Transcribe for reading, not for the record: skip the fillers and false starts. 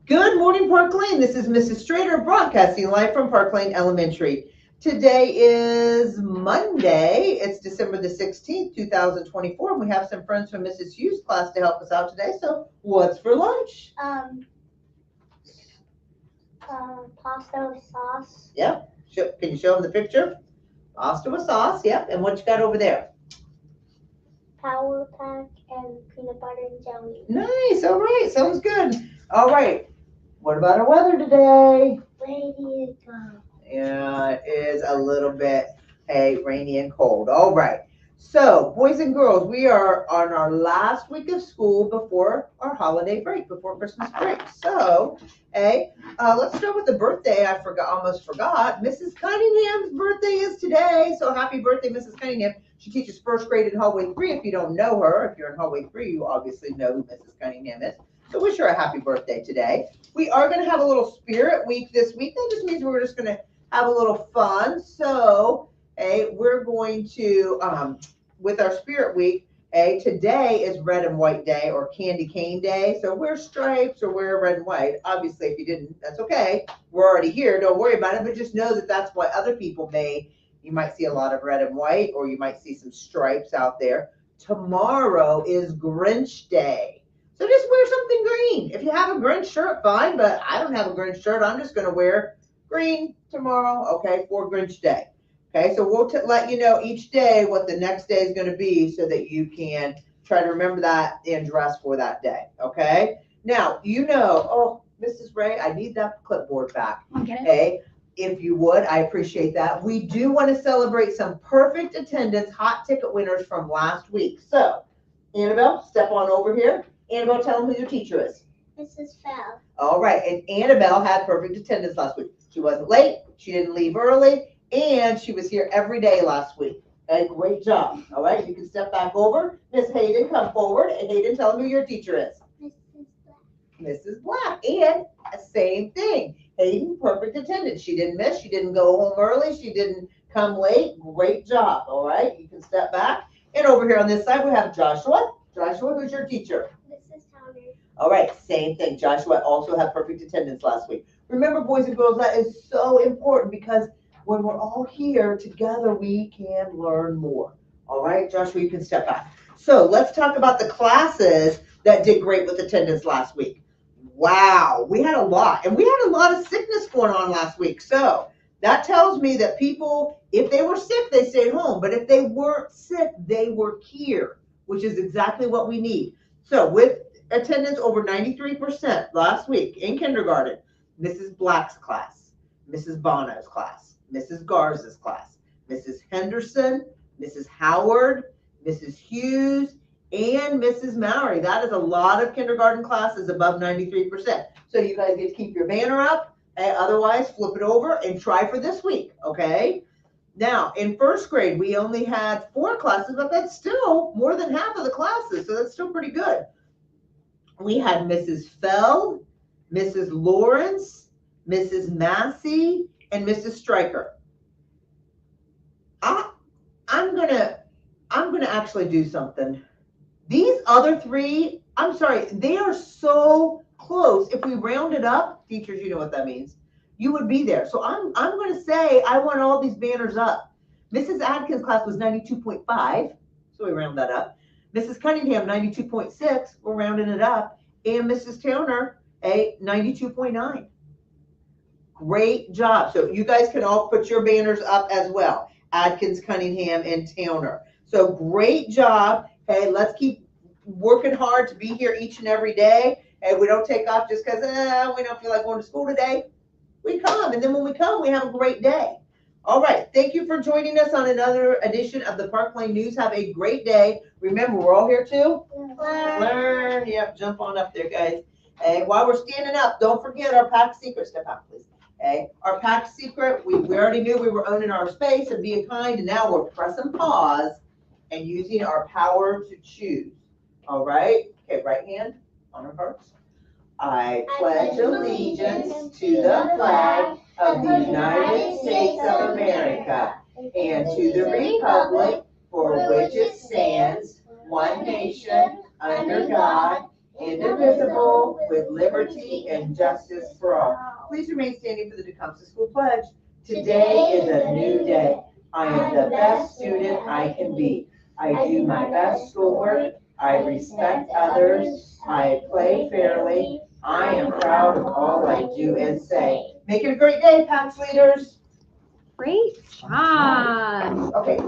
Good morning, Park Lane. This is Mrs. Strader broadcasting live from Park Lane Elementary. Today is Monday. It's December the 16th, 2024, and we have some friends from Mrs. Hughes' class to help us out today. So, what's for lunch? Pasta with sauce. Yep. Can you show them the picture? Pasta with sauce. Yep. And what you got over there? Power pack and peanut butter and jelly. Nice. All right. Sounds good. All right. What about our weather today? Rainy. Yeah, it is a little bit rainy and cold. All right. So, boys and girls, we are on our last week of school before our holiday break, before Christmas break. So, let's start with the birthday. Almost forgot. Mrs. Cunningham's birthday is today. So, happy birthday, Mrs. Cunningham. She teaches first grade in hallway 3. If you don't know her, if you're in hallway 3, you obviously know who Mrs. Cunningham is. So, wish her a happy birthday today. We are going to have a little spirit week this week. That just means we're just going to have a little fun. So, we're going to, with our Spirit Week, today is Red and White Day or Candy Cane Day. So wear stripes or wear red and white. Obviously, if you didn't, that's okay. We're already here. Don't worry about it. But just know that that's what other people may. You might see a lot of red and white, or you might see some stripes out there. Tomorrow is Grinch Day. So just wear something green. If you have a Grinch shirt, fine. But I don't have a Grinch shirt. I'm just going to wear green tomorrow, okay, for Grinch Day. Okay, so we'll let you know each day what the next day is going to be so that you can try to remember that and dress for that day, okay? Now, Mrs. Ray, I need that clipboard back, okay? If you would, I appreciate that. We do want to celebrate some perfect attendance hot ticket winners from last week. So, Annabelle, step on over here. Annabelle, tell them who your teacher is. Mrs. Fell. All right, and Annabelle had perfect attendance last week. She wasn't late, she didn't leave early, and she was here every day last week. A great job. All right, you can step back over. Miss Hayden, come forward. And Hayden, tell them who your teacher is. Mrs. Black. Mrs. Black. And same thing. Hayden, perfect attendance. She didn't miss. She didn't go home early. She didn't come late. Great job. All right, you can step back. And over here on this side, we have Joshua. Joshua, who's your teacher? Mrs. Towner. All right, same thing. Joshua also had perfect attendance last week. Remember, boys and girls, that is so important because when we're all here together, we can learn more. All right, Joshua, you can step back. So let's talk about the classes that did great with attendance last week. Wow, we had a lot. And we had a lot of sickness going on last week. So that tells me that people, if they were sick, they stayed home. But if they weren't sick, they were here, which is exactly what we need. So with attendance over 93% last week in kindergarten, Mrs. Black's class, Mrs. Bono's class, Mrs. Garza's class, Mrs. Henderson, Mrs. Howard, Mrs. Hughes, and Mrs. Mallory. That is a lot of kindergarten classes above 93%. So you guys get to keep your banner up. Otherwise, flip it over and try for this week, okay? Now, in first grade, we only had 4 classes, but that's still more than half of the classes, so that's still pretty good. We had Mrs. Feld, Mrs. Lawrence, Mrs. Massey, and Mrs. Stryker. I'm gonna actually do something. These other 3, I'm sorry, they are so close. If we round it up, teachers, you know what that means. You would be there. So I'm gonna say I want all these banners up. Mrs. Adkins' class was 92.5, so we round that up. Mrs. Cunningham, 92.6, we're rounding it up. And Mrs. Towner, 92.9. Great job. So you guys can all put your banners up as well. Adkins, Cunningham, and Towner. So great job. Hey, let's keep working hard to be here each and every day. Hey, we don't take off just because we don't feel like going to school today. We come, and then when we come, we have a great day. All right. Thank you for joining us on another edition of the Park Lane News. Have a great day. Remember, we're all here to learn. Yep, jump on up there, guys. And while we're standing up, don't forget our pack secret. Step out, please. Okay. Our pack secret, we already knew we were owning our space and being kind, and now we're pressing pause and using our power to choose. All right. Okay, right hand on our hearts. I pledge allegiance to the flag of the United States of America and to the republic for which it stands, one nation, under God, indivisible, with liberty and justice for all. Please remain standing for the Tecumseh School Pledge. Today is a new day. I am the best student I can be. I do my best schoolwork. I respect others. I play fairly. I am proud of all I do and say. Make it a great day, PAX leaders. Great job. Okay,